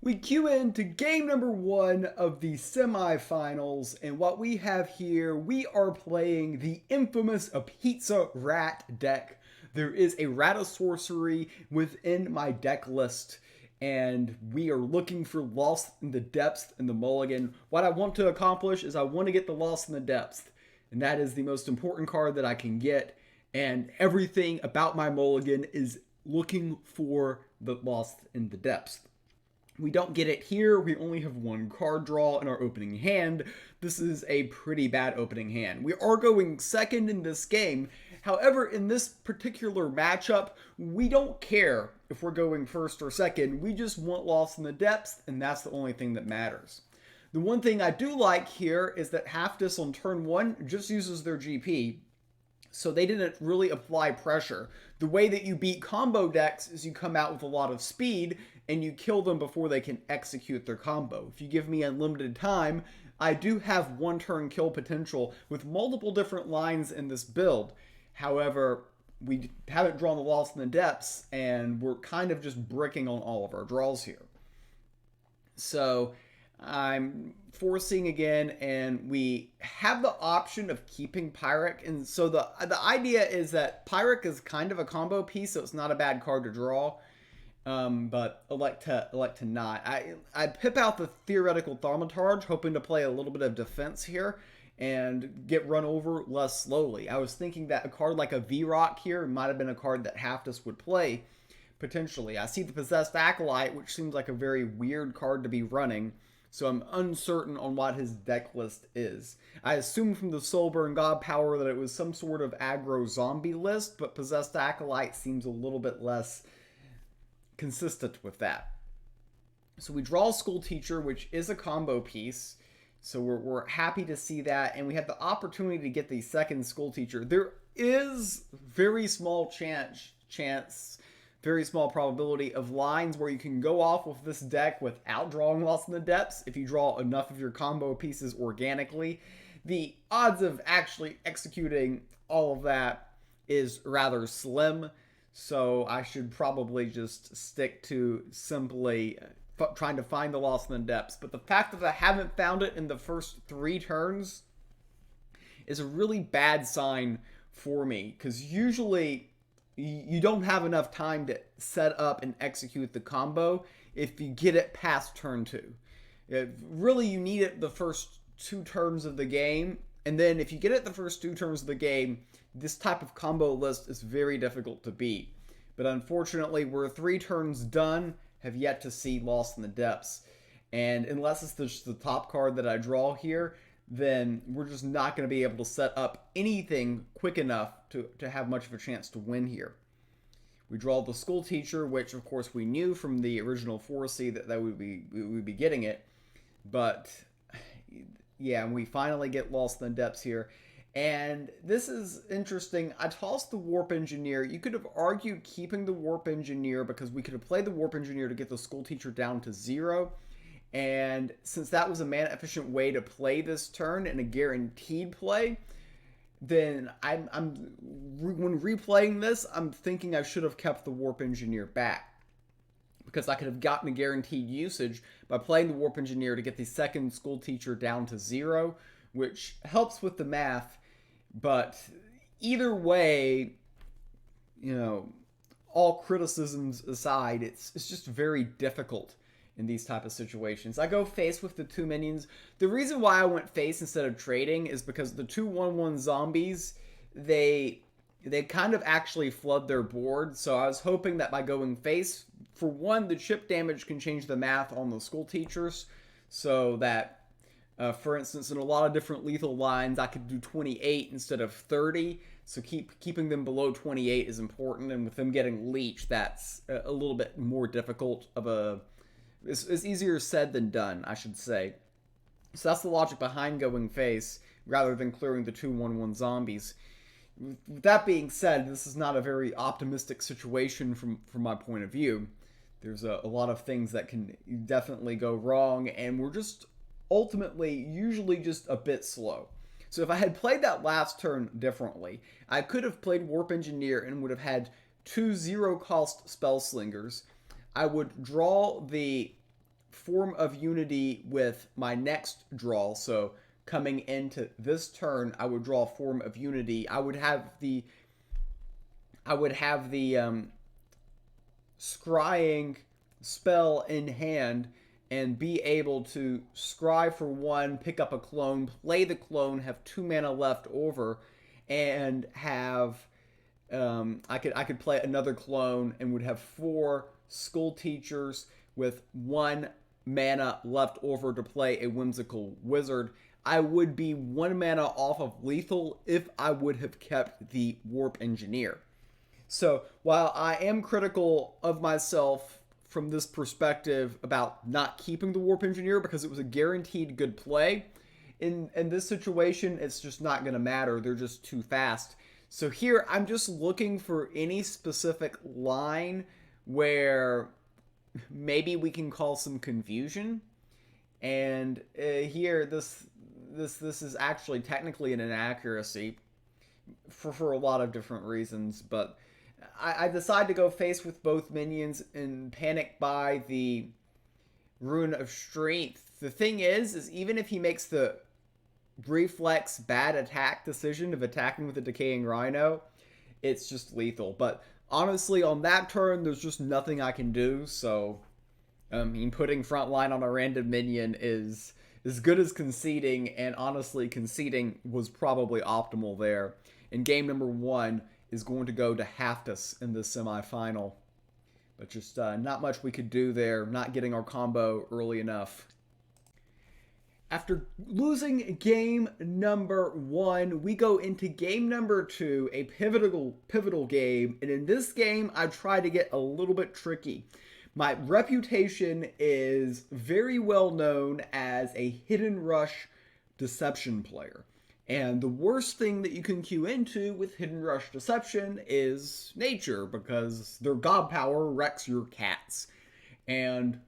We cue into game number 1 of the semifinals, and what we have here, we are playing the infamous Pizza Rat deck. There is a rat of sorcery within my deck list, and we are looking for Lost in the Depths in the mulligan. What I want to accomplish is I want to get the Lost in the Depths, and that is the most important card that I can get, and everything about my mulligan is looking for the Lost in the Depths. We don't get it here. We only have one card draw in our opening hand. This is a pretty bad opening hand. We are going second in this game. However, in this particular matchup, we don't care if we're going first or second. We just want Lost in the Depths, and that's the only thing that matters. The one thing I do like here is that Halfdis on turn 1 just uses their GP, so they didn't really apply pressure. The way that you beat combo decks is you come out with a lot of speed and you kill them before they can execute their combo. If you give me unlimited time, I do have one turn kill potential with multiple different lines in this build. However, we haven't drawn the Lost in the Depths, and we're kind of just bricking on all of our draws here. So I'm forcing again, and we have the option of keeping Pyric. And so the idea is that Pyric is kind of a combo piece, so it's not a bad card to draw. But elect to not. I pip out the theoretical Thaumaturge, hoping to play a little bit of defense here and get run over less slowly. I was thinking that a card like a V-Rock here might have been a card that Halfdis would play, potentially. I see the Possessed Acolyte, which seems like a very weird card to be running, so I'm uncertain on what his deck list is. I assumed from the Soulburn God Power that it was some sort of aggro zombie list, but Possessed Acolyte seems a little bit less consistent with that. So we draw School Teacher, which is a combo piece, so we're happy to see that, and we have the opportunity to get the second School Teacher. There is very small chance, very small probability of lines where you can go off with this deck without drawing Lost in the Depths if you draw enough of your combo pieces organically. The odds of actually executing all of that is rather slim, so I should probably just stick to simply trying to find the Lost in the Depths. But the fact that I haven't found it in the first 3 turns is a really bad sign for me, because usually you don't have enough time to set up and execute the combo if you get it past turn 2. Really, you need it the first 2 turns of the game, and then if you get it the first 2 turns of the game, this type of combo list is very difficult to beat. But unfortunately, we're 3 turns done, have yet to see Lost in the Depths. And unless it's just the top card that I draw here, then we're just not going to be able to set up anything quick enough to have much of a chance to win here. We draw the School Teacher, which of course we knew from the original 4C that we would be getting it. But yeah, we finally get Lost in the Depths here. And this is interesting. I tossed the Warp Engineer. You could have argued keeping the Warp Engineer because we could have played the Warp Engineer to get the School Teacher down to 0. And since that was a mana efficient way to play this turn and a guaranteed play, then when replaying this, I'm thinking I should have kept the Warp Engineer back, because I could have gotten a guaranteed usage by playing the Warp Engineer to get the second School Teacher down to 0, which helps with the math. But either way, all criticisms aside, it's just very difficult in these type of situations. I go face with the 2 minions. The reason why I went face instead of trading is because the 2 1/1 zombies, they kind of actually flood their board. So I was hoping that by going face, for one, the chip damage can change the math on the School Teachers, so that for instance, in a lot of different lethal lines, I could do 28 instead of 30. So keeping them below 28 is important, and with them getting leech, that's a little bit more difficult of a... It's easier said than done, I should say. So that's the logic behind going face, rather than clearing the 2 1/1 zombies. With that being said, this is not a very optimistic situation from my point of view. There's a lot of things that can definitely go wrong, and we're just ultimately usually just a bit slow. So if I had played that last turn differently, I could have played Warp Engineer and would have had 2 0-cost Spell Slingers. I would draw the Form of Unity with my next draw. So coming into this turn, I would draw Form of Unity. I would have the scrying spell in hand and be able to scry for one, pick up a clone, play the clone, have 2 mana left over, and have I could play another clone and would have 4 school teachers with 1 mana left over to play a whimsical wizard. I would be 1 mana off of lethal if I would have kept the warp engineer. So while I am critical of myself from this perspective about not keeping the warp engineer because it was a guaranteed good play, in this situation it's just not going to matter. They're just too fast. So here I'm just looking for any specific line where maybe we can cause some confusion. And here this is actually technically an inaccuracy for a lot of different reasons, but I decide to go face with both minions and panic buy the Rune of Strength. The thing is even if he makes the reflex bad attack decision of attacking with a Decaying Rhino, it's just lethal. But honestly, on that turn, there's just nothing I can do, so I mean, putting frontline on a random minion is as good as conceding, and honestly, conceding was probably optimal there. And game number 1 is going to go to Haftus in the semifinal. But just not much we could do there, not getting our combo early enough. After losing game number 1, we go into game number 2, a pivotal game. And in this game, I try to get a little bit tricky. My reputation is very well known as a hidden rush deception player. And the worst thing that you can queue into with Hidden Rush Deception is nature, because their god power wrecks your cats. And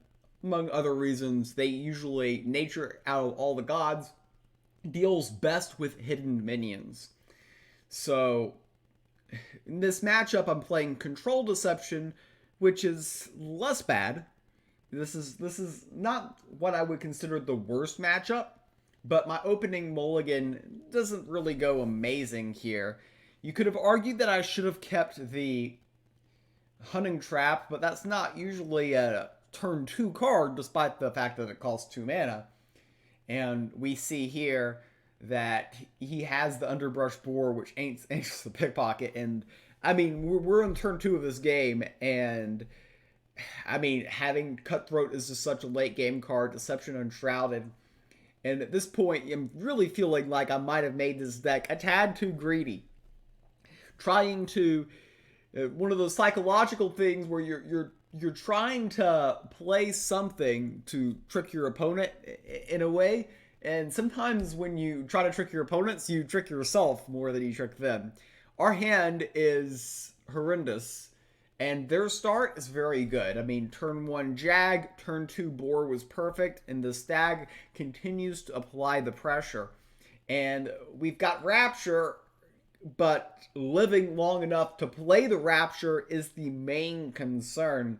among other reasons, they usually, nature out of all the gods, deals best with hidden minions. So, in this matchup, I'm playing Control Deception, which is less bad. This is not what I would consider the worst matchup, but my opening mulligan doesn't really go amazing here. You could have argued that I should have kept the Hunting Trap, but that's not usually a turn 2 card, despite the fact that it costs 2 mana. And we see here that he has the Underbrush Boar, which ain't anxious to pickpocket. And I mean, we're on turn 2 of this game, and I mean, having Cutthroat is just such a late game card, Deception Unshrouded. And at this point, I'm really feeling like I might have made this deck a tad too greedy. Trying to, one of those psychological things where you're trying to play something to trick your opponent in a way. And sometimes when you try to trick your opponents, you trick yourself more than you trick them. Our hand is horrendous, and their start is very good. I mean, turn 1 Jag, turn 2 Boar was perfect, and the Stag continues to apply the pressure. And we've got Rapture, but living long enough to play the Rapture is the main concern.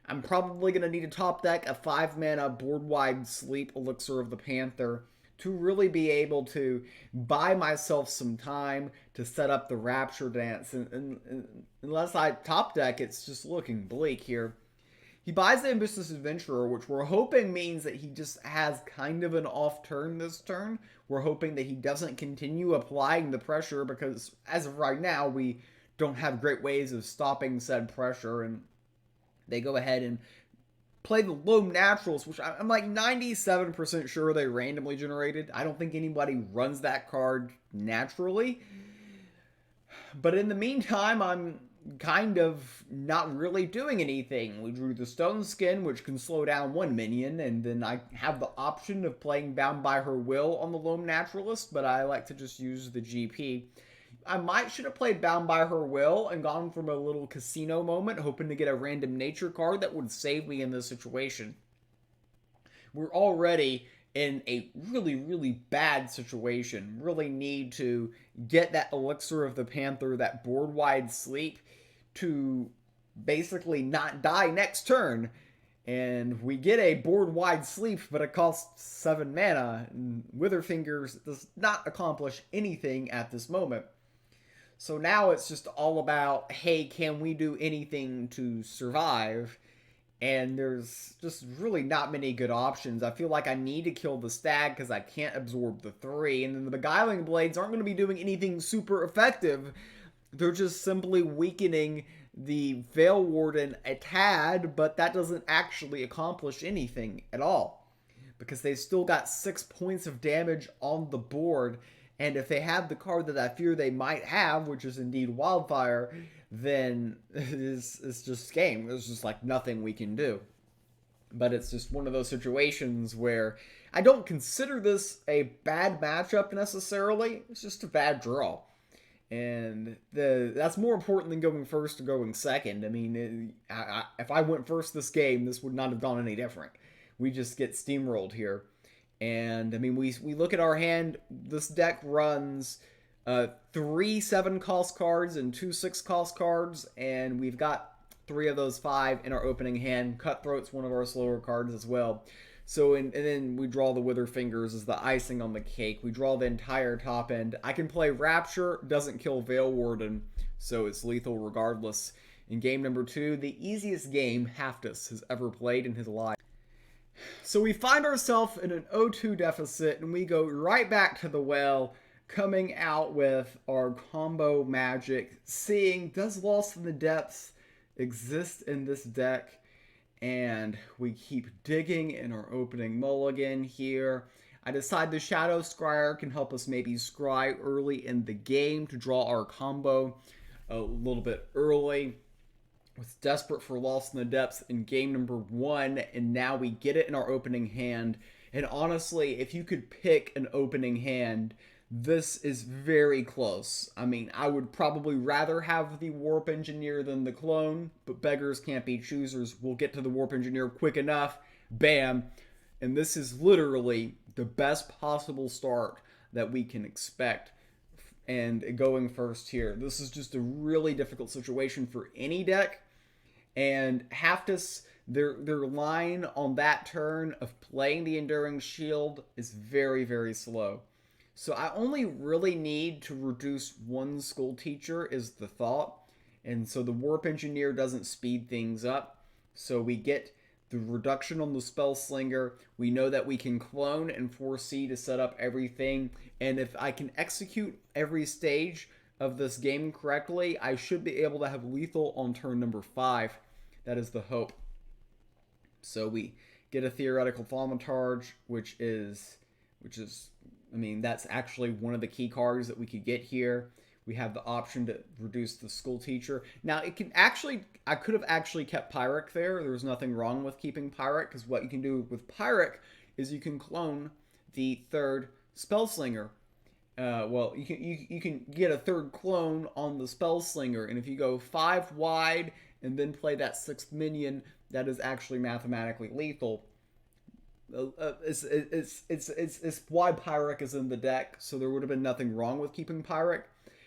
I'm probably going to need to top deck a 5 mana board-wide Sleep Elixir of the Panther to really be able to buy myself some time to set up the Rapture dance. And unless I top deck, it's just looking bleak here. He buys the Ambitious Adventurer, which we're hoping means that he just has kind of an off turn this turn. We're hoping that he doesn't continue applying the pressure, because as of right now, we don't have great ways of stopping said pressure. And they go ahead and play the Loam Naturals, which I'm like 97% sure they randomly generated. I don't think anybody runs that card naturally. But in the meantime, I'm kind of not really doing anything. We drew the Stone Skin, which can slow down 1 minion, and then I have the option of playing Bound by Her Will on the Loam Naturalist, but I like to just use the GP. I should have played Bound by Her Will and gone from a little casino moment, hoping to get a random nature card that would save me in this situation. We're already in a really, really bad situation. Really need to get that Elixir of the Panther, that board-wide sleep, to basically not die next turn. And we get a board-wide sleep, but it costs 7 mana, and Witherfingers does not accomplish anything at this moment. So now it's just all about, hey, can we do anything to survive? And there's just really not many good options. I feel like I need to kill the stag because I can't absorb the 3, and then the beguiling blades aren't going to be doing anything super effective. They're just simply weakening the Veil Warden a tad, but that doesn't actually accomplish anything at all because they still got 6 points of damage on the board. And if they have the card that I fear they might have, which is indeed Wildfire, then it's just game. There's just like nothing we can do. But it's just one of those situations where I don't consider this a bad matchup necessarily. It's just a bad draw. And that's more important than going first or going second. I mean, if I went first this game, this would not have gone any different. We just get steamrolled here. And, I mean, we look at our hand. This deck runs 3 7-cost cards and 2 6-cost cards. And we've got 3 of those 5 in our opening hand. Cutthroat's one of our slower cards as well. So, and then we draw the Witherfingers as the icing on the cake. We draw the entire top end. I can play Rapture, doesn't kill Veil Warden, so it's lethal regardless. In game number 2, the easiest game Haftus has ever played in his life. So we find ourselves in an 0-2 deficit, and we go right back to the well, coming out with our combo magic, seeing does Lost in the Depths exist in this deck? And we keep digging in our opening mulligan here. I decide the Shadow Scryer can help us maybe scry early in the game to draw our combo a little bit early. Was desperate for Lost in the Depths in game number 1, and now we get it in our opening hand. And honestly, if you could pick an opening hand, this is very close. I mean, I would probably rather have the Warp Engineer than the clone, but beggars can't be choosers. We'll get to the Warp Engineer quick enough. Bam. And this is literally the best possible start that we can expect. And going first here. This is just a really difficult situation for any deck. And Haftus, their line on that turn of playing the Enduring Shield is very, very slow. So I only really need to reduce 1 School Teacher is the thought. And so the Warp Engineer doesn't speed things up. So we get the reduction on the Spell Slinger. We know that we can clone and 4C to set up everything. And if I can execute every stage of this game correctly, I should be able to have lethal on turn number 5. That is the hope. So we get a Theoretical Thaumaturge, which is, I mean, that's actually one of the key cards that we could get here. We have the option to reduce the School Teacher. Now, it can actually, I could have actually kept Pyric there. There was nothing wrong with keeping Pyric, because what you can do with Pyric is you can clone the 3rd Spellslinger. Well, you can get a 3rd clone on the Spellslinger, and if you go 5 wide and then play that 6th minion, that is actually mathematically lethal. It's why Pyric is in the deck, so there would have been nothing wrong with keeping Pyric.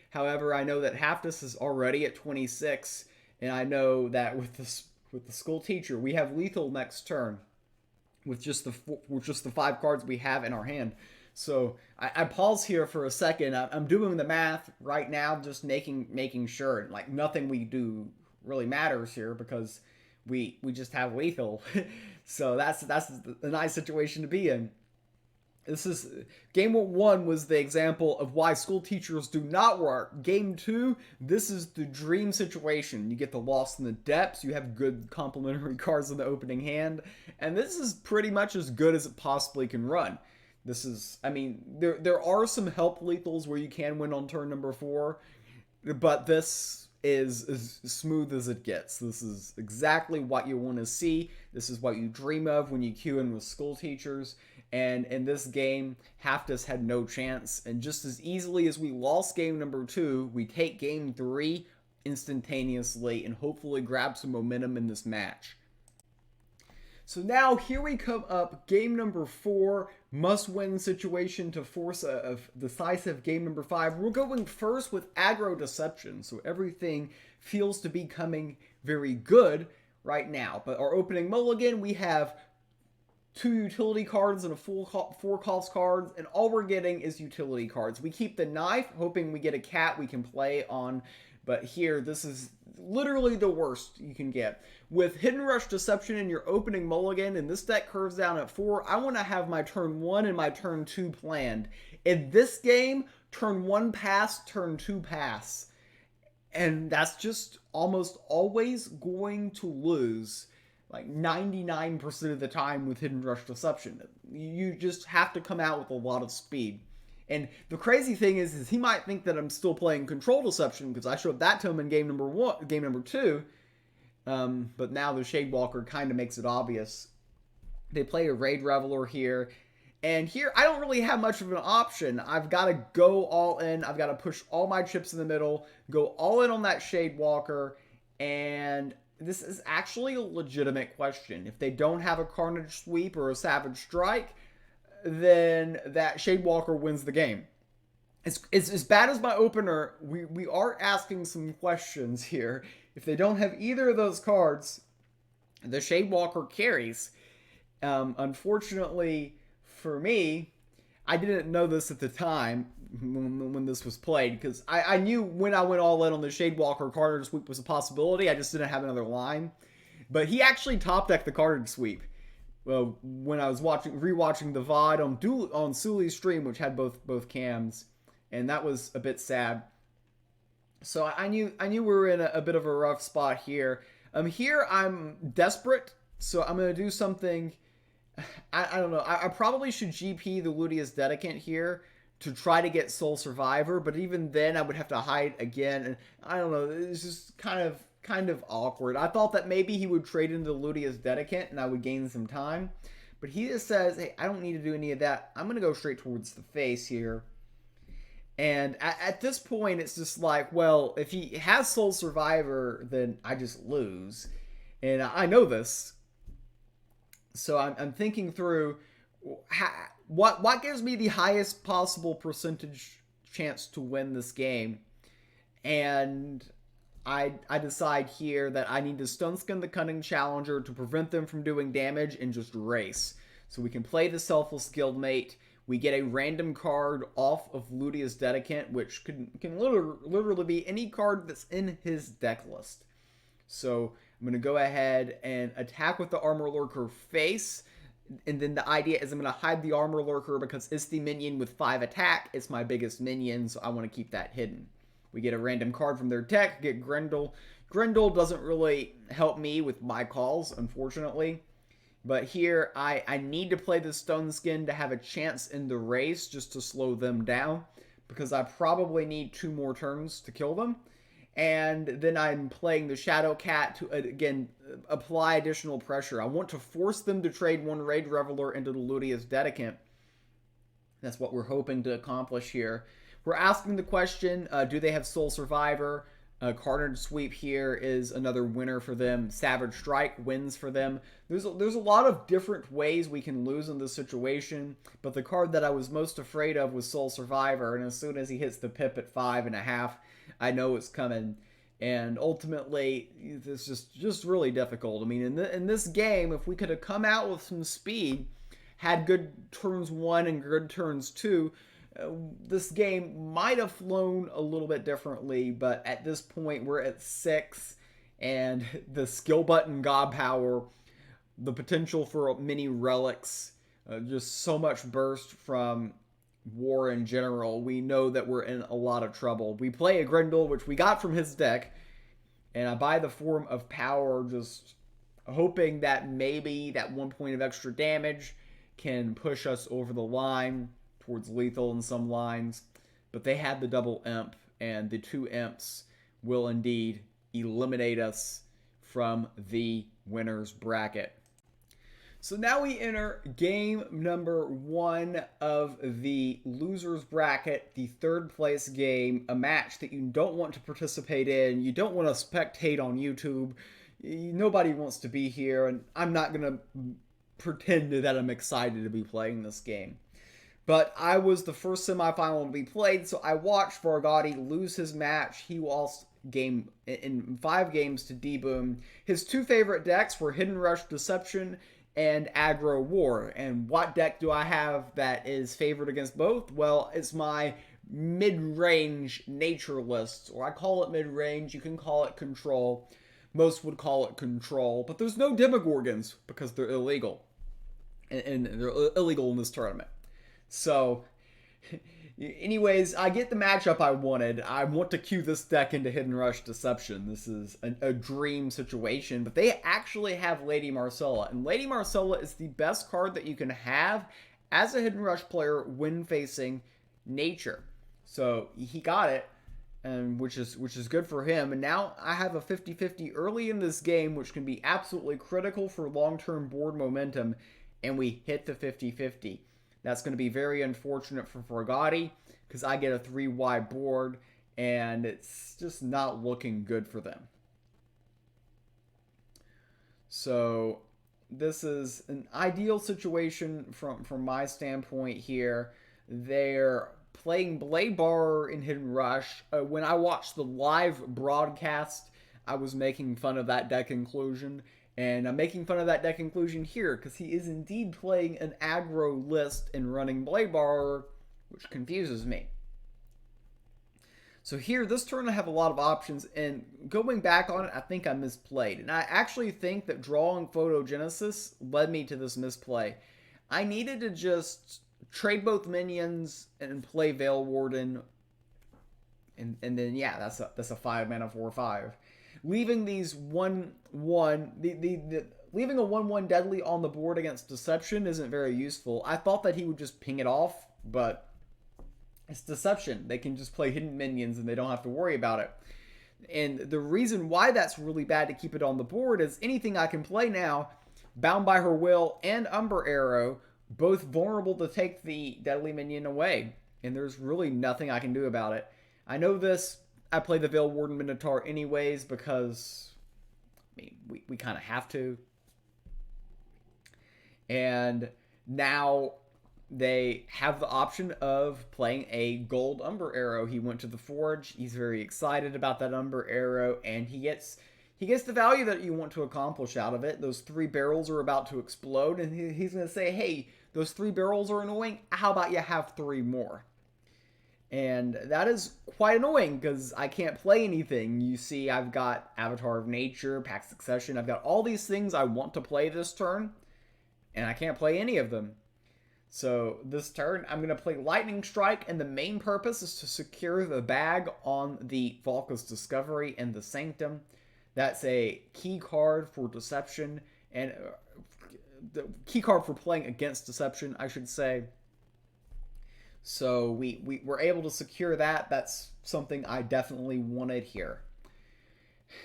However, I know that Haftus is already at 26, and I know that with the School Teacher, we have lethal next turn with just the 5 cards we have in our hand. So I pause here for a second. I'm doing the math right now, just making sure like nothing we do really matters here because we just have lethal. So that's a nice situation to be in. This is game 1 was the example of why School Teachers do not work. Game 2, this is the dream situation. You get the Lost in the Depths, you have good complementary cards in the opening hand, and this is pretty much as good as it possibly can run. This is, I mean, there are some help lethals where you can win on turn number 4, but this is as smooth as it gets. This is exactly what you want to see. This is what you dream of when you queue in with School Teachers. And in this game, Haftus had no chance. And just as easily as we lost game number 2, we take game 3 instantaneously and hopefully grab some momentum in this match. So now here we come up, game number 4, must-win situation to force a decisive game number 5. We're going first with Aggro Deception, so everything feels to be coming very good. right now. But our opening mulligan, we have 2 utility cards and a full 4 cost cards, and all we're getting is utility cards. We keep the knife, hoping we get a cat we can play on, but here, this is literally the worst you can get. With Hidden Rush Deception in your opening mulligan, and this deck curves down at 4, I want to have my turn 1 and my turn 2 planned. In this game, turn 1 pass, turn 2 pass. And that's just almost always going to lose, like 99% of the time with Hidden Rush Deception. You just have to come out with a lot of speed. And the crazy thing is he might think that I'm still playing Control Deception because I showed that to him in game number 2. But now the Shadewalker kind of makes it obvious. They play a Raid Reveler here. And here, I don't really have much of an option. I've got to go all in. I've got to push all my chips in the middle, go all in on that Shadewalker, and this is actually a legitimate question. If they don't have a Carnage Sweep or a Savage Strike, then that Shadewalker wins the game. It's as bad as my opener. We are asking some questions here. If they don't have either of those cards, the Shadewalker carries. Unfortunately for me, I didn't know this at the time when this was played, because I knew when I went all in on the Shadewalker, Carnage Sweep was a possibility. I just didn't have another line. But he actually top decked the Carnage Sweep. Well, when I was rewatching the VOD on Suli's stream, which had both cams, and that was a bit sad. So I knew we were in a bit of a rough spot here. Here I'm desperate, so I'm gonna do something. I don't know. I probably should GP the Ludius Dedicant here to try to get Soul Survivor, but even then I would have to hide again, and I don't know. It's just kind of awkward. I thought that maybe he would trade into the Ludius Dedicant and I would gain some time, but he just says, hey, I don't need to do any of that. I'm gonna go straight towards the face here. And at this point, it's just like, well, if he has Soul Survivor, then I just lose. And I know this. So I'm thinking through what gives me the highest possible percentage chance to win this game. And I decide here that I need to Stun Skin the Cunning Challenger to prevent them from doing damage and just race. So we can play the Selfless Guildmate. We get a random card off of Ludius Dedicant, which can literally be any card that's in his deck list. So I'm going to go ahead and attack with the Armor Lurker face. And then the idea is I'm going to hide the Armor Lurker because it's the minion with 5 attack. It's my biggest minion, so I want to keep that hidden. We get a random card from their deck, get Grendel. Grendel doesn't really help me with my calls, unfortunately. But here, I need to play the Stone Skin to have a chance in the race just to slow them down, because I probably need 2 more turns to kill them. And then I'm playing the Shadow Cat to, again, apply additional pressure. I want to force them to trade 1 Raid Reveler into the Ludius Dedicant. That's what we're hoping to accomplish here. We're asking the question, do they have Soul Survivor? Carnage Sweep here is another winner for them. Savage Strike wins for them. There's a lot of different ways we can lose in this situation, but the card that I was most afraid of was Soul Survivor, and as soon as he hits the pip at 5.5, I know it's coming. And ultimately, it's just really difficult. I mean, in this game, if we could have come out with some speed, had good turns 1 and good turns 2, this game might have flown a little bit differently, but at this point we're at 6, and the skill button God Power, the potential for many relics, just so much burst from War in general, we know that we're in a lot of trouble. We play a Grendel, which we got from his deck, and I buy the Form of Power, just hoping that maybe that 1 point of extra damage can push us over the line towards lethal in some lines, but they had the double imp, and the 2 imps will indeed eliminate us from the winner's bracket. So now we enter game number 1 of the loser's bracket, the 3rd place game, a match that you don't want to participate in, you don't want to spectate on YouTube, nobody wants to be here, and I'm not going to pretend that I'm excited to be playing this game. But I was the first semifinal to be played, so I watched Vargati lose his match. He game in 5 games to D-Boom. His 2 favorite decks were Hidden Rush Deception and Aggro War. And what deck do I have that is favored against both? Well, it's my mid-range nature list, or I call it mid-range. You can call it control. Most would call it control, but there's no Demogorgons because they're illegal, and they're illegal in this tournament. So, anyways, I get the matchup I wanted. I want to cue this deck into Hidden Rush Deception. This is a dream situation, but they actually have Lady Marcella, and Lady Marcella is the best card that you can have as a Hidden Rush player when facing nature. So he got it, and which is good for him. And now I have a 50-50 early in this game, which can be absolutely critical for long-term board momentum, and we hit the 50-50. That's going to be very unfortunate for Forgotti because I get a 3 board, and it's just not looking good for them. So this is an ideal situation from my standpoint here. They're playing Blade Bar in Hidden Rush. When I watched the live broadcast, I was making fun of that deck inclusion. And I'm making fun of that deck inclusion here because he is indeed playing an aggro list and running Blade Bar, which confuses me. So here, this turn I have a lot of options, and going back on it, I think I misplayed. And I actually think that drawing Photogenesis led me to this misplay. I needed to just trade both minions and play Veil Warden, and then yeah, that's a 5-mana 4/5. Leaving these 1/1, leaving a 1/1 deadly on the board against Deception isn't very useful. I thought that he would just ping it off, but it's Deception. They can just play hidden minions and they don't have to worry about it. And the reason why that's really bad to keep it on the board is anything I can play now, Bound by Her Will and Umber Arrow, both vulnerable to take the deadly minion away. And there's really nothing I can do about it. I know this. I play the Veil Warden Minotaur anyways because, I mean, we kind of have to. And now they have the option of playing a gold Umber Arrow. He went to the Forge. He's very excited about that Umber Arrow, and he gets the value that you want to accomplish out of it. Those 3 barrels are about to explode, and he's going to say, hey, those 3 barrels are annoying. How about you have 3 more? And that is quite annoying because I can't play anything. You see, I've got Avatar of Nature, Pact Succession. I've got all these things I want to play this turn, and I can't play any of them. So this turn, I'm going to play Lightning Strike, and the main purpose is to secure the bag on the Valka's Discovery and the Sanctum. That's a key card for Deception, and the key card for playing against Deception, I should say. So we were able to secure that. That's something I definitely wanted here.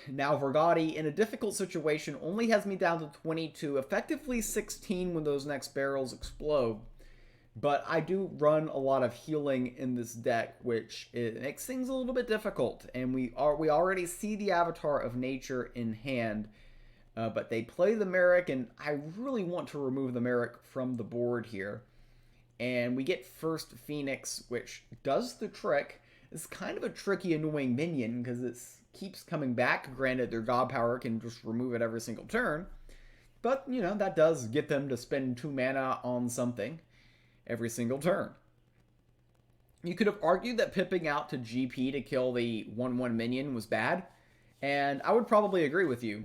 Now Vergotti, in a difficult situation, only has me down to 22, effectively 16 when those next barrels explode. But I do run a lot of healing in this deck, which makes things a little bit difficult. And we already see the Avatar of Nature in hand. But they play the Merrick, and I really want to remove the Merrick from the board here. And we get first Phoenix, which does the trick. It's kind of a tricky, annoying minion because it keeps coming back. Granted, their God Power can just remove it every single turn. But, you know, that does get them to spend 2 mana on something every single turn. You could have argued that pipping out to GP to kill the 1/1 minion was bad. And I would probably agree with you.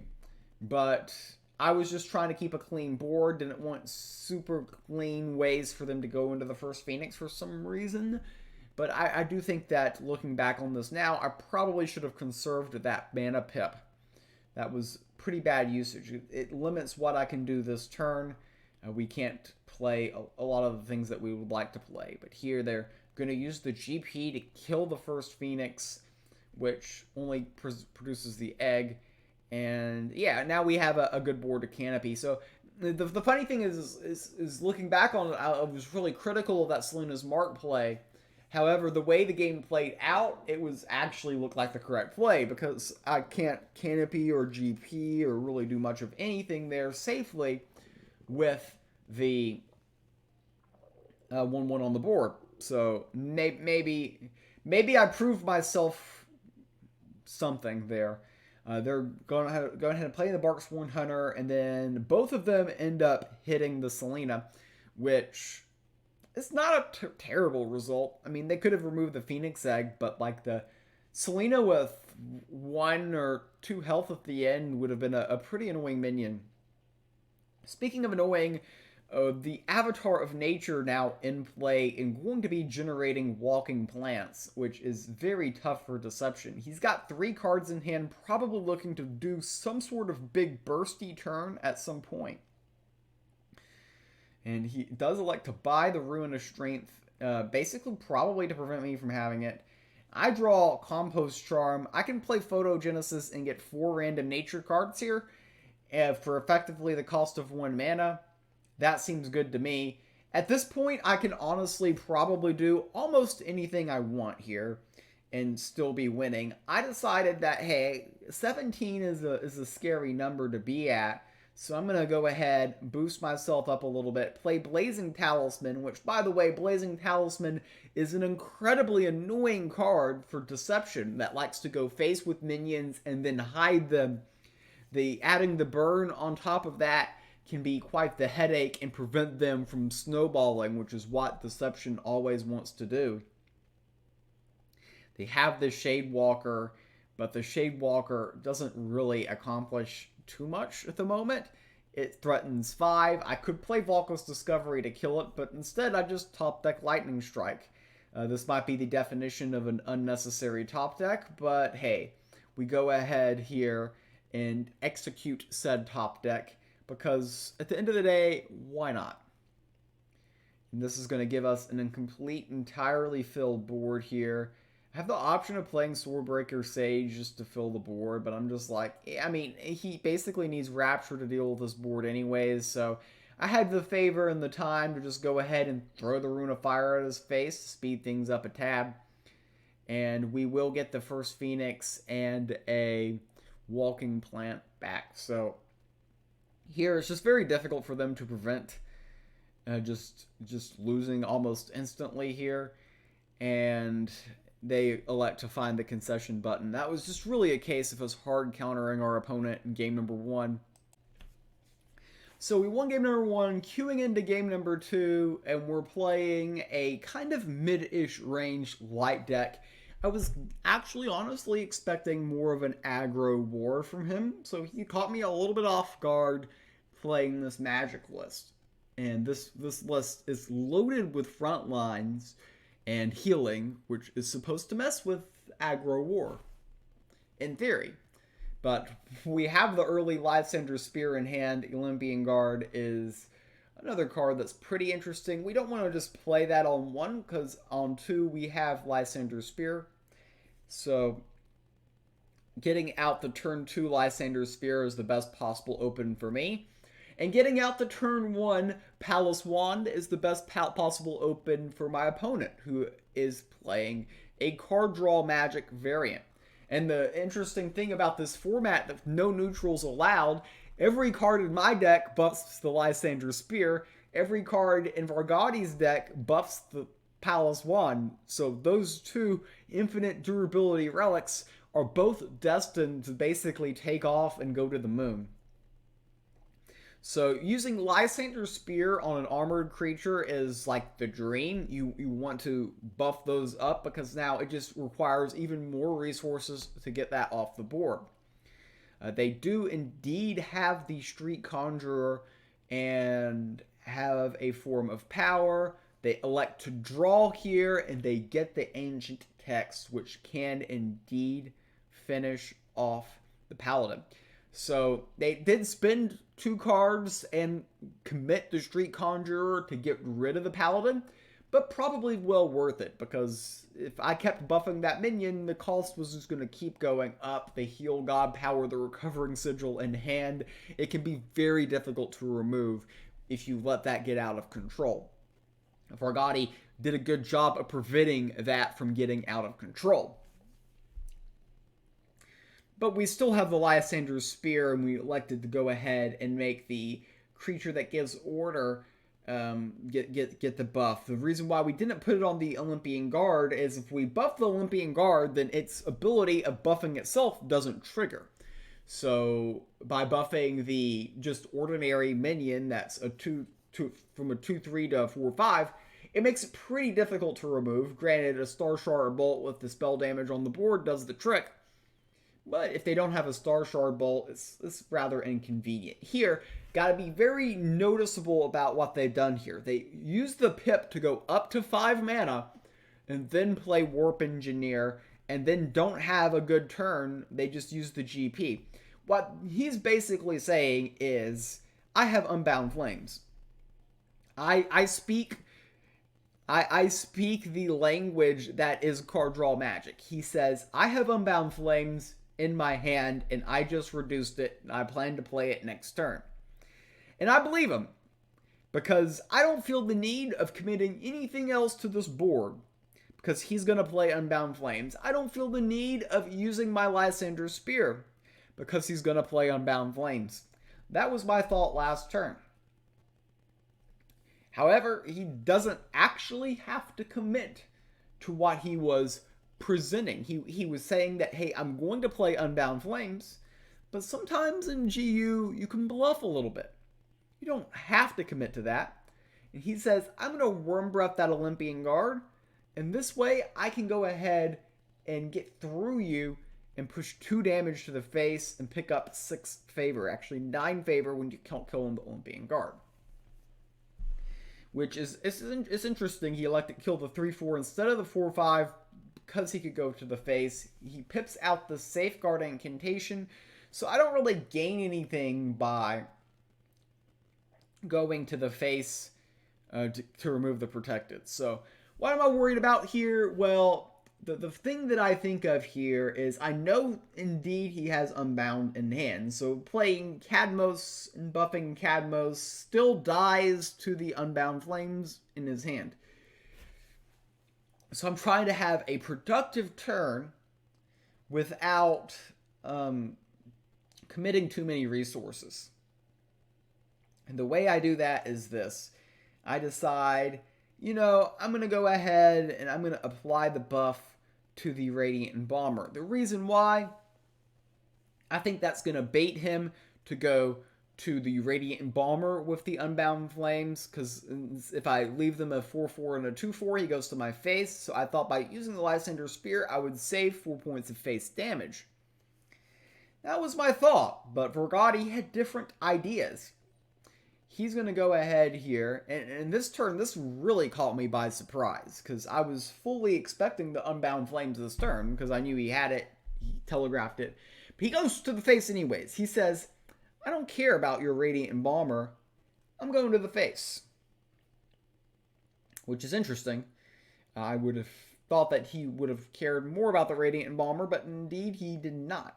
But I was just trying to keep a clean board, didn't want super clean ways for them to go into the first Phoenix for some reason. But I do think that looking back on this now, I probably should have conserved that mana pip. That was pretty bad usage. It limits what I can do this turn. We can't play a lot of the things that we would like to play. But here they're going to use the GP to kill the first Phoenix, which only produces the egg. And yeah, now we have a good board to Canopy. So the funny thing is looking back on it, I was really critical of that Selena's Mark play. However, the way the game played out, it was actually looked like the correct play because I can't Canopy or GP or really do much of anything there safely with the 1/1 on the board. So maybe I proved myself something there. They're go ahead and play the Barksworn Hunter, and then both of them end up hitting the Selena, which is not a terrible result. I mean, they could have removed the Phoenix Egg, but like the Selena with 1 or 2 health at the end would have been a pretty annoying minion. Speaking of annoying, the Avatar of Nature now in play and going to be generating walking plants, which is very tough for Deception. He's got 3 cards in hand, probably looking to do some sort of big bursty turn at some point. And he does elect to buy the Ruin of Strength, basically probably to prevent me from having it. I draw Compost Charm. I can play Photogenesis and get 4 random nature cards here for effectively the cost of 1 mana. That seems good to me. At this point, I can honestly probably do almost anything I want here and still be winning. I decided that, hey, 17 is a scary number to be at, so I'm going to go ahead, boost myself up a little bit, play Blazing Talisman, which, by the way, Blazing Talisman is an incredibly annoying card for Deception that likes to go face with minions and then hide them. Adding the burn on top of that can be quite the headache and prevent them from snowballing, which is what Deception always wants to do. They have the Shade Walker, but the Shade Walker doesn't really accomplish too much at the moment. It threatens 5. I could play Volca's Discovery to kill it, but instead I just top deck Lightning Strike. This might be the definition of an unnecessary top deck, but hey, we go ahead here and execute said top deck, because at the end of the day, why not? And this is going to give us an incomplete, entirely filled board here. I have the option of playing Swordbreaker Sage just to fill the board, but I'm just like, I mean, he basically needs Rapture to deal with this board anyways, so I had the favor and the time to just go ahead and throw the Rune of Fire at his face to speed things up a tab. And we will get the first Phoenix and a Walking Plant back. So here it's just very difficult for them to prevent just losing almost instantly here. And they elect to find the concession button. That was just really a case of us hard countering our opponent in game number 1. So we won game number 1, queuing into game number 2, and we're playing a kind of mid-ish range light deck. I was actually honestly expecting more of an aggro war from him, so he caught me a little bit off guard playing this magic list. And this list is loaded with front lines and healing, which is supposed to mess with aggro war, in theory. But we have the early Lysander Spear in hand. Olympian Guard is another card that's pretty interesting. We don't want to just play that on 1, because on 2 we have Lysander Spear. So getting out the turn 2 Lysander Spear is the best possible open for me. And getting out the turn 1 Palace Wand is the best possible open for my opponent, who is playing a card draw magic variant. And the interesting thing about this format, that no neutrals allowed, every card in my deck buffs the Lysander Spear, every card in Vargadi's deck buffs the Palace Wand. So those 2 infinite durability relics are both destined to basically take off and go to the moon. So using Lysander Spear on an armored creature is like the dream. You want to buff those up, because now it just requires even more resources to get that off the board. They do indeed have the Street Conjurer and have a form of power. They elect to draw here, and they get the Ancient Text, which can indeed finish off the Paladin. So they did spend 2 cards and commit the Street Conjurer to get rid of the Paladin, but probably well worth it, because if I kept buffing that minion, the cost was just going to keep going up. The Heal God Power, the Recovering Sigil in hand, it can be very difficult to remove if you let that get out of control. Vargadi did a good job of preventing that from getting out of control. But we still have the Lysander Spear, and we elected to go ahead and make the creature that gives order get the buff. The reason why we didn't put it on the Olympian Guard is if we buff the Olympian Guard, then its ability of buffing itself doesn't trigger. So by buffing the just ordinary minion that's a from a 2/3 to a 4/5, it makes it pretty difficult to remove. Granted, a Star Shard Bolt with the spell damage on the board does the trick. But if they don't have a Star Shard Bolt, it's rather inconvenient. Here, got to be very noticeable about what they've done here. They use the Pip to go up to 5 mana, and then play Warp Engineer, and then don't have a good turn. They just use the GP. What he's basically saying is, I have Unbound Flames. I speak the language that is card draw magic. He says, I have Unbound Flames in my hand, and I just reduced it, and I plan to play it next turn. And I believe him, because I don't feel the need of committing anything else to this board, because he's going to play Unbound Flames. I don't feel the need of using my Lysander Spear, because he's going to play Unbound Flames. That was my thought last turn. However, he doesn't actually have to commit to what he was presenting. He was saying that, hey, I'm going to play Unbound Flames, but sometimes in GU, you can bluff a little bit. You don't have to commit to that. And he says, I'm going to Worm Breath that Olympian Guard, and this way I can go ahead and get through you and push 2 damage to the face and pick up 6 favor. Actually, 9 favor when you can't kill the Olympian Guard. Which is it's interesting. He elected to kill the 3/4 instead of the 4/5 because he could go to the face. He pips out the Safeguard Incantation, so I don't really gain anything by going to the face to remove the Protected. So what am I worried about here? Well, the thing that I think of here is I know indeed he has Unbound in hand. So playing Cadmos and buffing Cadmos still dies to the Unbound Flames in his hand. So I'm trying to have a productive turn without committing too many resources. And the way I do that is this. I decide, I'm going to go ahead and I'm going to apply the buff to the Radiant Bomber. The reason why, I think that's going to bait him to go to the Radiant Bomber with the Unbound Flames, because if I leave them a 4/4 and a 2/4, he goes to my face. So I thought by using the Lysander Spear, I would save 4 points of face damage. That was my thought, but Vergati had different ideas. He's going to go ahead here, and this turn, this really caught me by surprise, because I was fully expecting the Unbound Flames this turn, because I knew he had it, he telegraphed it. But he goes to the face anyways. He says, I don't care about your Radiant Bomber, I'm going to the face. Which is interesting. I would have thought that he would have cared more about the Radiant Bomber, but indeed he did not.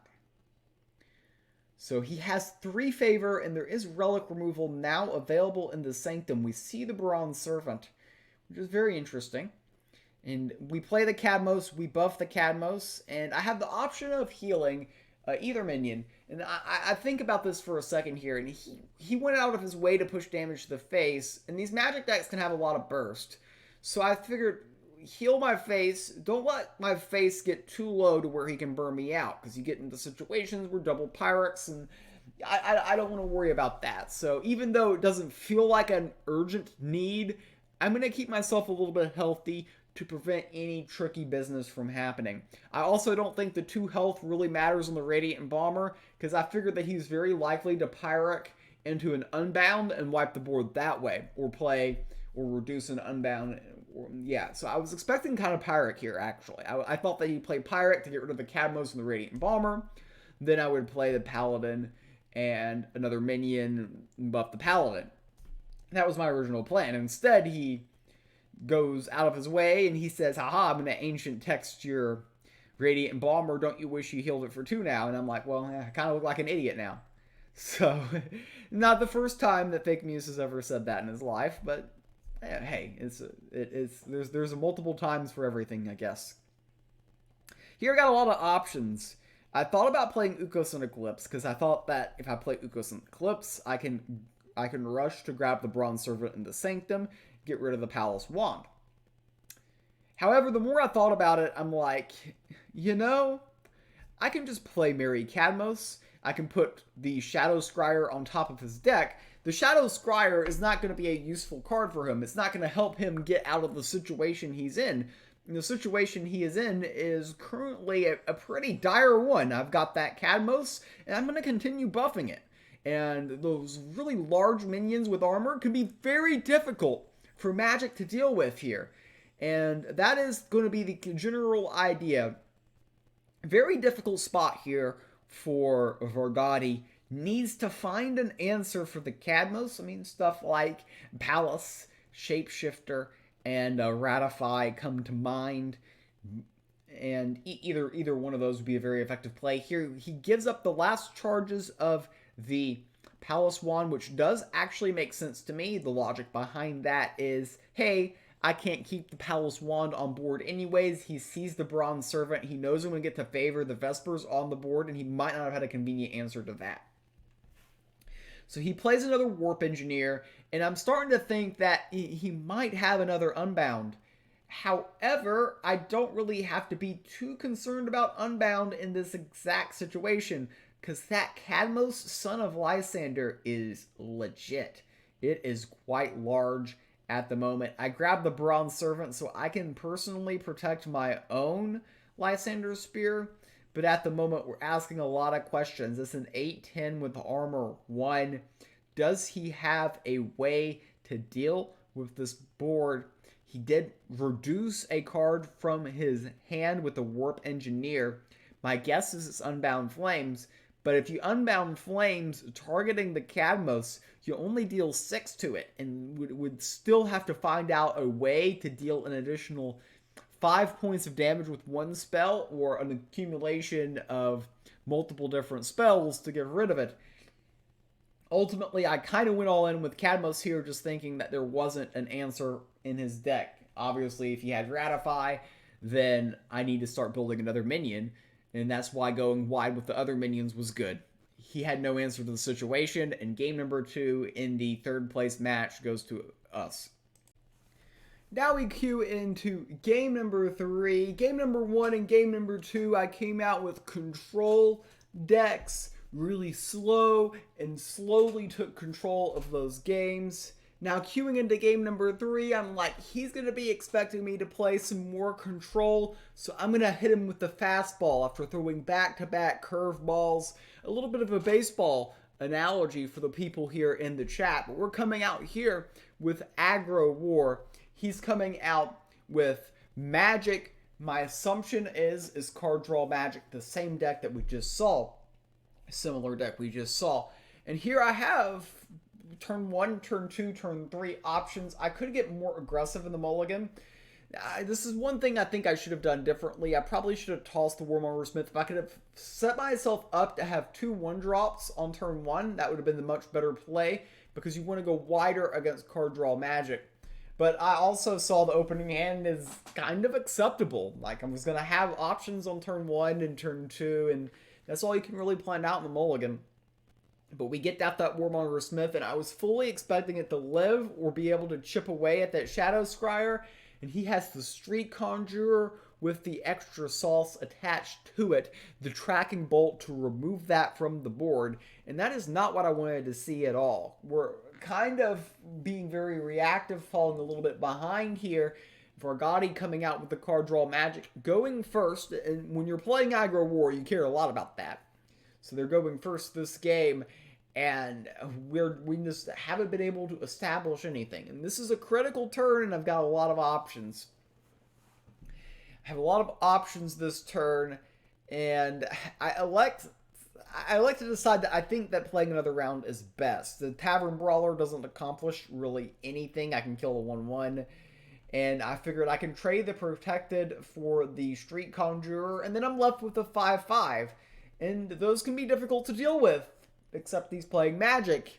So he has 3 favor, and there is relic removal now available in the Sanctum. We see the Bronze Servant, which is very interesting. And we play the Cadmos, we buff the Cadmos, and I have the option of healing either minion. And I think about this for a second here, and he went out of his way to push damage to the face, and these magic decks can have a lot of burst. So I figured, heal my face, don't let my face get too low to where he can burn me out, because you get into situations where double Pyrex, and I don't want to worry about that. So even though it doesn't feel like an urgent need, I'm going to keep myself a little bit healthy to prevent any tricky business from happening. I also don't think the 2 health really matters on the Radiant Bomber, because I figured that he's very likely to Pyrex into an Unbound and wipe the board that way, or reduce an Unbound. Yeah, so I was expecting kind of Pyrex here, actually. I thought that he'd play Pyrex to get rid of the Cadmos and the Radiant Bomber. Then I would play the Paladin and another minion and buff the Paladin. That was my original plan. Instead, he goes out of his way and he says, haha, I'm going to Ancient Text your Radiant Bomber. Don't you wish you healed it for 2 now? And I'm like, well, I kind of look like an idiot now. So, not the first time that FakeMews has ever said that in his life, but hey, there's multiple times for everything, I guess. Here I got a lot of options. I thought about playing Ukos and Eclipse, because I thought that if I play Ukos and Eclipse, I can I can rush to grab the Bronze Servant in the Sanctum, get rid of the Palace Wand. However, the more I thought about it, I'm like, I can just play Mary Cadmos. I can put the Shadow Scryer on top of his deck. The Shadow Scryer is not going to be a useful card for him. It's not going to help him get out of the situation he's in. And the situation he is in is currently a pretty dire one. I've got that Cadmos, and I'm going to continue buffing it. And those really large minions with armor can be very difficult for Magic to deal with here. And that is going to be the general idea. Very difficult spot here for Vargadi. Needs to find an answer for the Cadmos. I mean, stuff like Palace, Shapeshifter, and Ratify come to mind. And either one of those would be a very effective play. Here, he gives up the last charges of the Palace Wand, which does actually make sense to me. The logic behind that is, hey, I can't keep the Palace Wand on board anyways. He sees the Bronze Servant. He knows I'm going to get to favor the Vespers on the board, and he might not have had a convenient answer to that. So he plays another Warp Engineer, and I'm starting to think that he might have another Unbound. However, I don't really have to be too concerned about Unbound in this exact situation, because that Cadmos, Son of Lysander, is legit. It is quite large at the moment. I grabbed the Bronze Servant so I can personally protect my own Lysander Spear, but at the moment we're asking a lot of questions. It's an 8/10 with armor 1. Does he have a way to deal with this board? He did reduce a card from his hand with the Warp Engineer. My guess is it's Unbound Flames, but if you Unbound Flames targeting the Cadmos, you only deal 6 to it, and would still have to find out a way to deal an additional 5 points of damage with one spell, or an accumulation of multiple different spells to get rid of it. Ultimately, I kind of went all in with Cadmos here, just thinking that there wasn't an answer in his deck. Obviously, if he had Ratify, then I need to start building another minion, and that's why going wide with the other minions was good. He had no answer to the situation, and game number 2 in the third place match goes to us. Now we cue into game number 3. Game number 1 and game number 2, I came out with control decks, really slow, and slowly took control of those games. Now queuing into game number 3, I'm like, he's going to be expecting me to play some more control, so I'm going to hit him with the fastball after throwing back-to-back curveballs. A little bit of a baseball analogy for the people here in the chat, but we're coming out here with Aggro War. He's coming out with Magic. My assumption is card draw Magic, the same deck that we just saw. A similar deck we just saw. And here I have turn 1, turn 2, turn 3 options. I could get more aggressive in the mulligan. This is one thing I think I should have done differently. I probably should have tossed the Warmonger Smith. If I could have set myself up to have 2 1-drops on turn 1, that would have been the much better play, because you want to go wider against card draw Magic. But I also saw the opening hand is kind of acceptable. Like, I was going to have options on turn 1 and turn 2, and that's all you can really plan out in the mulligan. But we get that Warmonger Smith, and I was fully expecting it to live or be able to chip away at that Shadow Scryer. And he has the Street Conjurer with the extra sauce attached to it, the Tracking Bolt to remove that from the board. And that is not what I wanted to see at all. We're kind of being very reactive, falling a little bit behind here. Vargadi coming out with the card draw Magic, going first. And when you're playing Aggro War, you care a lot about that. So they're going first this game, and we just haven't been able to establish anything. And this is a critical turn, and I've got a lot of options. I have a lot of options this turn, and I like to decide that I think that playing another round is best. The Tavern Brawler doesn't accomplish really anything. I can kill a 1/1, and I figured I can trade the Protected for the Street Conjurer, and then I'm left with a 5/5. And those can be difficult to deal with, except he's playing Magic.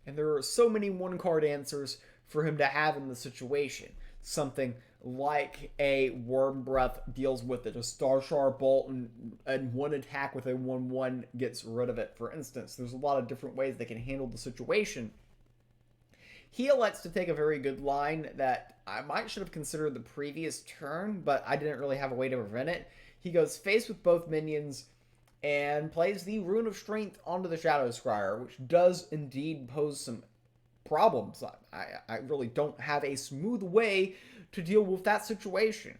And there are so many one-card answers for him to have in the situation. Something like a Worm Breath deals with it. A Starshard Bolt and one attack with a 1/1 gets rid of it, for instance. There's a lot of different ways they can handle the situation. he elects to take a very good line that I might should have considered the previous turn, but I didn't really have a way to prevent it. He goes face with both minions and plays the Rune of Strength onto the Shadow Scryer, which does indeed pose some problems. I really don't have a smooth way to deal with that situation.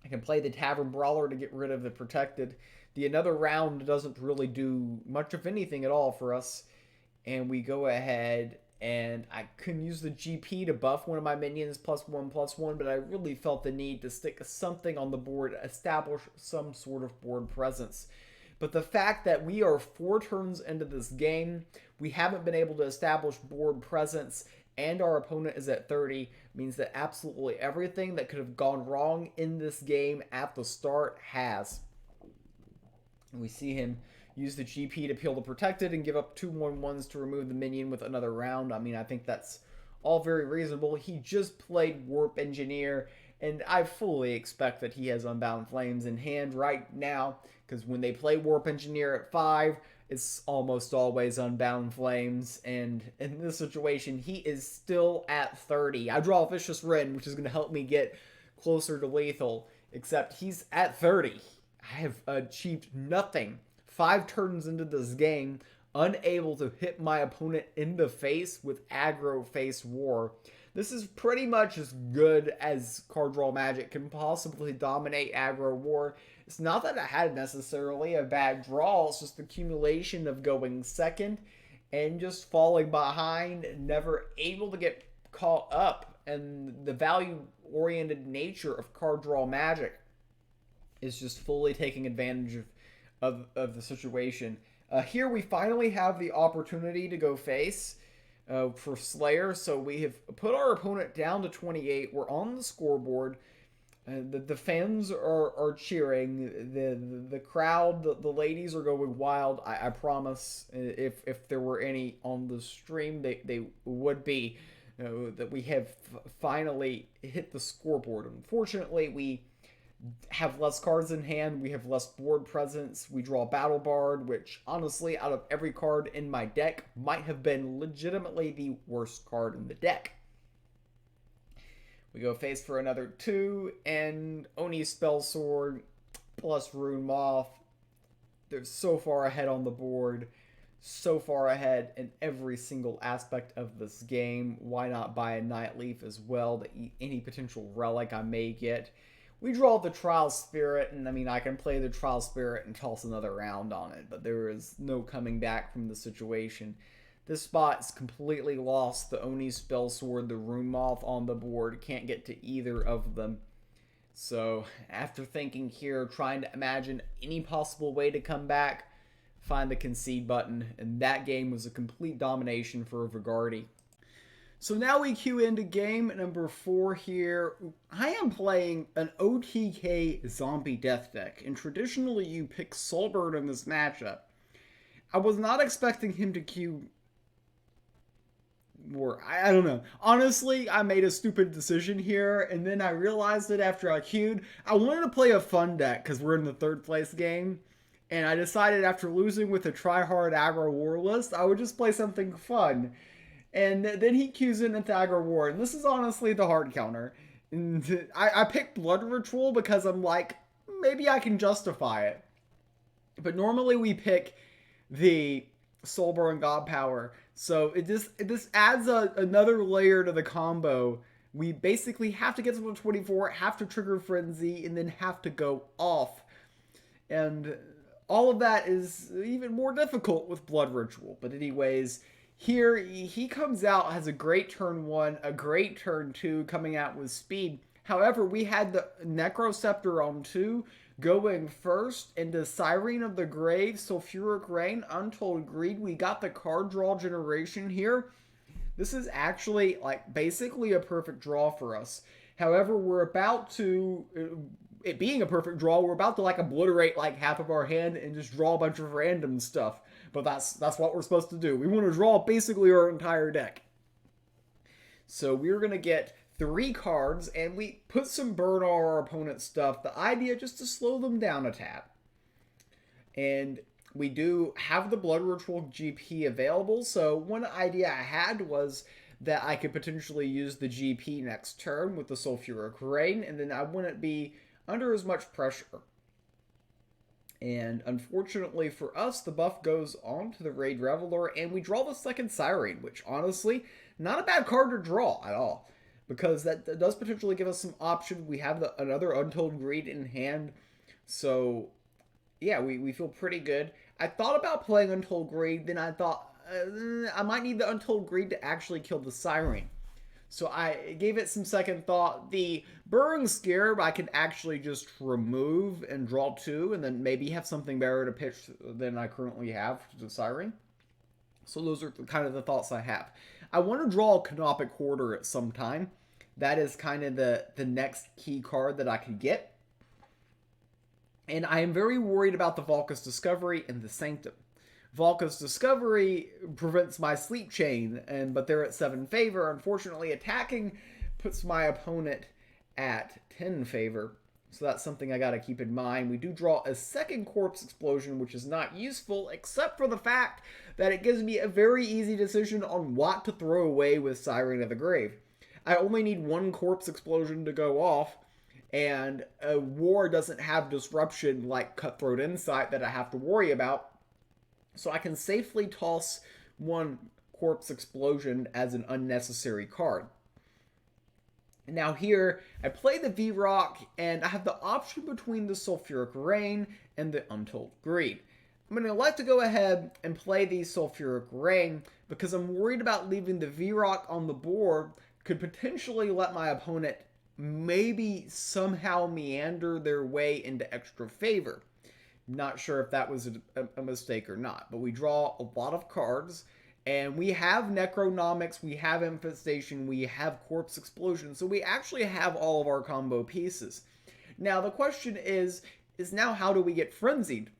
I can play the Tavern Brawler to get rid of the Protected. The another round doesn't really do much of anything at all for us. And we go ahead, and I can use the GP to buff one of my minions +1/+1, but I really felt the need to stick something on the board, establish some sort of board presence. But the fact that we are 4 turns into this game, we haven't been able to establish board presence, and our opponent is at 30, means that absolutely everything that could have gone wrong in this game at the start has. We see him use the GP to peel the Protected and give up 2/1/1s to remove the minion with another round. I mean, I think that's all very reasonable. He just played Warp Engineer, and I fully expect that he has Unbound Flames in hand right now, because when they play Warp Engineer at 5, it's almost always Unbound Flames, and in this situation, he is still at 30. I draw a Vicious Wren, which is going to help me get closer to lethal, except he's at 30. I have achieved nothing. 5 turns into this game, unable to hit my opponent in the face with aggro face war. This is pretty much as good as card draw magic can possibly dominate aggro war. It's not that I had necessarily a bad draw, it's just the accumulation of going second and just falling behind, never able to get caught up, and the value-oriented nature of card draw magic is just fully taking advantage of the situation. Here we finally have the opportunity to go face for Slayer, so we have put our opponent down to 28. We're on the scoreboard. The fans are cheering. The crowd, the ladies are going wild. I promise, if there were any on the stream, they would be. That we have finally hit the scoreboard. Unfortunately, we have less cards in hand, we have less board presence, we draw Battle Bard, which honestly, out of every card in my deck, might have been legitimately the worst card in the deck. We go face for another 2, and Oni Spell Sword plus Rune Moth. They're so far ahead on the board, so far ahead in every single aspect of this game. Why not buy a Nightleaf as well to eat any potential relic I may get? We draw the Trial Spirit, and I mean, I can play the Trial Spirit and toss another round on it, but there is no coming back from the situation. This spot's completely lost. The Oni Spell Sword, the Rune Moth on the board, can't get to either of them. So, after thinking here, trying to imagine any possible way to come back, find the concede button, and that game was a complete domination for Vigardi. So now we queue into game number 4 here. I am playing an OTK zombie death deck, and traditionally you pick Soulbird in this matchup. I was not expecting him to queue more. I don't know. Honestly, I made a stupid decision here, and then I realized it after I queued. I wanted to play a fun deck because we're in the 3rd place game, and I decided after losing with a try-hard aggro war list, I would just play something fun. And then he queues in into Aggro War, and this is honestly the hard counter. And I picked Blood Ritual because I'm like, maybe I can justify it. But normally we pick the Soulburn God Power, so this adds another layer to the combo. We basically have to get to 24, have to trigger Frenzy, and then have to go off. And all of that is even more difficult with Blood Ritual. But anyways, here, he comes out, has a great turn 1, a great turn 2, coming out with speed. However, we had the Necroceptor on 2, going first into Siren of the Grave, Sulfuric Rain, Untold Greed. We got the card draw generation here. This is actually, like, basically a perfect draw for us. However, we're about to, it being a perfect draw, we're about to, like, obliterate, like, half of our hand and just draw a bunch of random stuff. But that's what we're supposed to do. We want to draw basically our entire deck. So we're going to get 3 cards, and we put some burn on our opponent's stuff. The idea just to slow them down a tad. And we do have the Blood Ritual GP available, so one idea I had was that I could potentially use the GP next turn with the Sulfuric Rain, and then I wouldn't be under as much pressure. And unfortunately for us, the buff goes on to the Raid Reveler, and we draw the second Siren, which honestly, not a bad card to draw at all, because that does potentially give us some options. We have another Untold Greed in hand, so yeah, we feel pretty good. I thought about playing Untold Greed, then I thought I might need the Untold Greed to actually kill the Siren. So I gave it some second thought. The Burrowing Scarab I could actually just remove and draw 2, and then maybe have something better to pitch than I currently have to the Siren. So those are kind of the thoughts I have. I want to draw a Canopic Hoarder at some time. That is kind of the next key card that I could get. And I am very worried about the Valka's Discovery and the Sanctum. Valka's Discovery prevents my Sleep Chain, but they're at 7 favor. Unfortunately, attacking puts my opponent at 10 favor. So that's something I gotta keep in mind. We do draw a second Corpse Explosion, which is not useful, except for the fact that it gives me a very easy decision on what to throw away with Siren of the Grave. I only need one Corpse Explosion to go off, and a war doesn't have disruption like Cutthroat Insight that I have to worry about. So I can safely toss one Corpse Explosion as an unnecessary card. Now here, I play the V-Rock, and I have the option between the Sulfuric Rain and the Untold Greed. I'm going to like to go ahead and play the Sulfuric Rain because I'm worried about leaving the V-Rock on the board could potentially let my opponent maybe somehow meander their way into extra favor. Not sure if that was a mistake or not, but we draw a lot of cards, and we have Necronomics, we have Infestation, we have Corpse Explosion, so we actually have all of our combo pieces. Now the question is now how do we get Frenzied?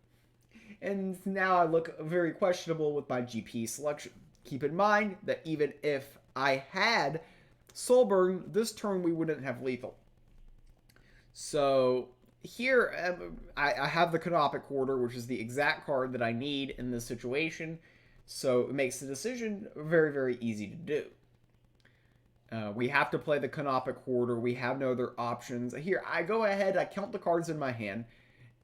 And now I look very questionable with my GP selection. Keep in mind that even if I had Soulburn, this turn we wouldn't have lethal. So here, I have the Canopic Hoarder, which is the exact card that I need in this situation, so it makes the decision very, very easy to do. We have to play the Canopic Hoarder. We have no other options. Here, I go ahead, I count the cards in my hand,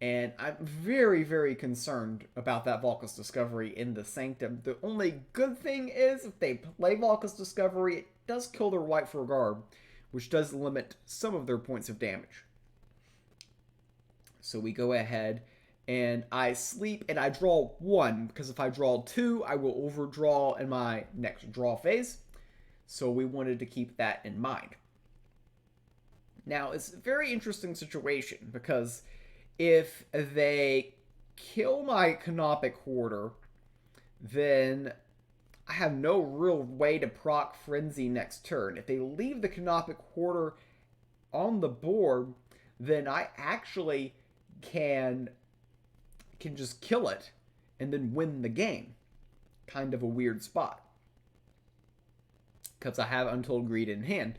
and I'm very, very concerned about that Valka's Discovery in the Sanctum. The only good thing is, if they play Valka's Discovery, it does kill their White for Garb, which does limit some of their points of damage. So we go ahead and I sleep and I draw 1, because if I draw 2, I will overdraw in my next draw phase. So we wanted to keep that in mind. Now, it's a very interesting situation, because if they kill my Canopic Hoarder, then I have no real way to proc Frenzy next turn. If they leave the Canopic Hoarder on the board, then I actually can just kill it and then win the game. Kind of a weird spot, because I have Untold Greed in hand.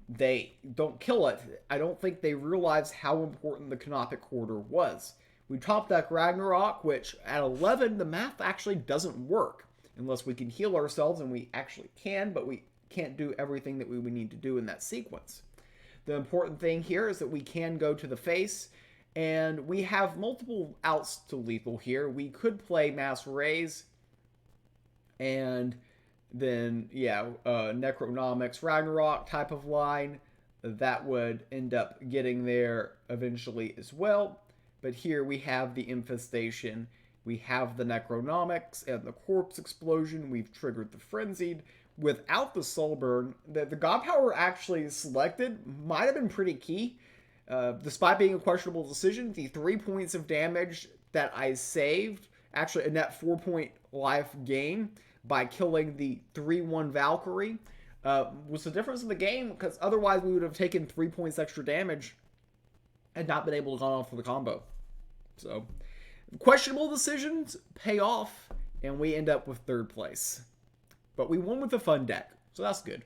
They don't kill it. I don't think they realize how important the Canopic Hoarder was. We top deck Ragnarok, which at 11, the math actually doesn't work unless we can heal ourselves, and we actually can, but we can't do everything that we would need to do in that sequence. The important thing here is that we can go to the face, and we have multiple outs to lethal here. We could play Mass Raise, and then, yeah, Necronomics, Ragnarok type of line. That would end up getting there eventually as well. But here we have the Infestation, we have the Necronomics, and the Corpse Explosion. We've triggered the Frenzied. Without the Soulburn, the God Power actually selected might have been pretty key. Despite being a questionable decision, the 3 points of damage that I saved, actually a net 4-point life gain by killing the 3-1 Valkyrie, was the difference in the game, because otherwise we would have taken 3 points extra damage and not been able to go off for the combo. So, questionable decisions pay off, and we end up with 3rd place. But we won with a fun deck, so that's good.